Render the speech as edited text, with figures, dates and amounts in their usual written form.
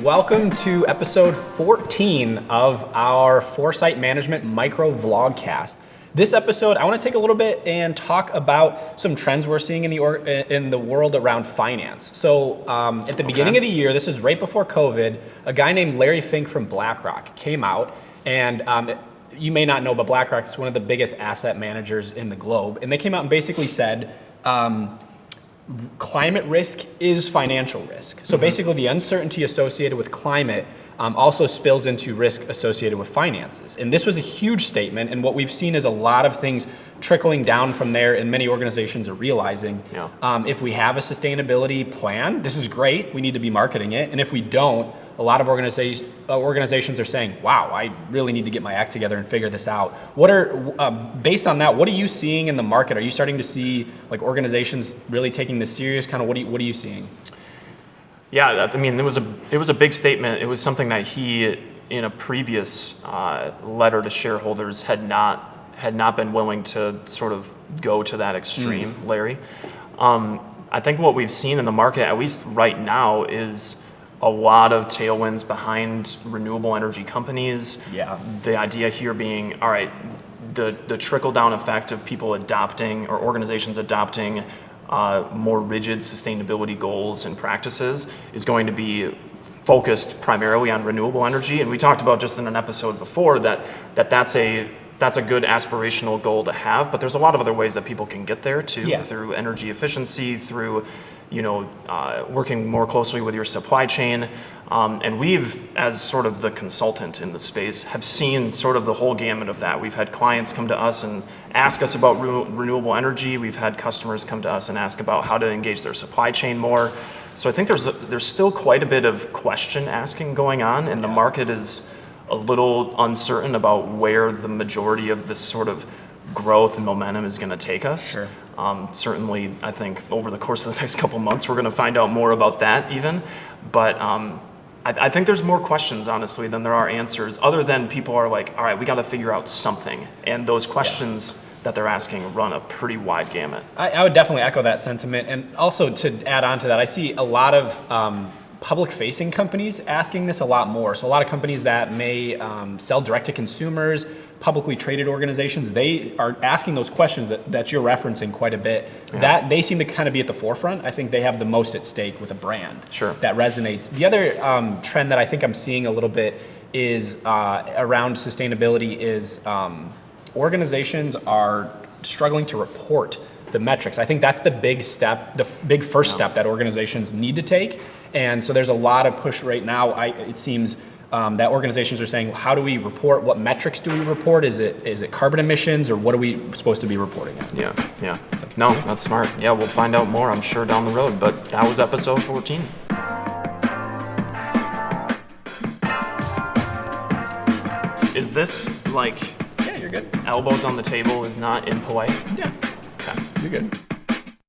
Welcome to episode 14 of our Foresight Management Micro Vlogcast. This episode, I want to take a little bit and talk about some trends we're seeing in the world around finance. So at the beginning of the year, this is right before COVID, a guy named Larry Fink from BlackRock came out, and you may not know, but BlackRock is one of the biggest asset managers in the globe. And they came out and basically said, climate risk is financial risk. So basically the uncertainty associated with climate also spills into risk associated with finances. And this was a huge statement, and what we've seen is a lot of things trickling down from there, and many organizations are realizing if we have a sustainability plan, this is great, we need to be marketing it, and if we don't, a lot of organizations are saying, wow, I really need to get my act together and figure this out. What are, based on that, what are you seeing in the market? Are you starting to see like organizations really taking this serious? Kind of what are you seeing? Yeah, I mean, it was a big statement. It was something that he, in a previous letter to shareholders, had not been willing to sort of go to that extreme, Larry. I think what we've seen in the market, at least right now, is a lot of tailwinds behind renewable energy companies. Yeah. The idea here being, all right, the trickle-down effect of people adopting or organizations adopting more rigid sustainability goals and practices is going to be focused primarily on renewable energy. And we talked about just in an episode before that's a good aspirational goal to have, but there's a lot of other ways that people can get there too, through energy efficiency, through working more closely with your supply chain. And we've, as sort of the consultant in the space, have seen sort of the whole gamut of that. We've had clients come to us and ask us about renewable energy. We've had customers come to us and ask about how to engage their supply chain more. So I think there's still quite a bit of question asking going on, and the market is a little uncertain about where the majority of this sort of growth and momentum is going to take us. Sure. Certainly, I think over the course of the next couple months, we're going to find out more about that even. But I think there's more questions, honestly, than there are answers, other than people are like, all right, we got to figure out something. And those questions that they're asking run a pretty wide gamut. I would definitely echo that sentiment. And also to add on to that, I see a lot of public-facing companies asking this a lot more. So a lot of companies that may sell direct to consumers, publicly traded organizations, they are asking those questions that you're referencing quite a bit. Yeah. That they seem to kind of be at the forefront. I think they have the most at stake with a brand that resonates. The other trend that I think I'm seeing a little bit is around sustainability is organizations are struggling to report the metrics. I think that's the big step, the big first step that organizations need to take. And so there's a lot of push right now. It seems that organizations are saying, how do we report? What metrics do we report? Is it carbon emissions, or what are we supposed to be reporting at? Yeah. No, that's smart. Yeah, we'll find out more, I'm sure, down the road. But that was episode 14. Is this like... Yeah, you're good. Elbows on the table is not impolite? Yeah. Okay. You're good.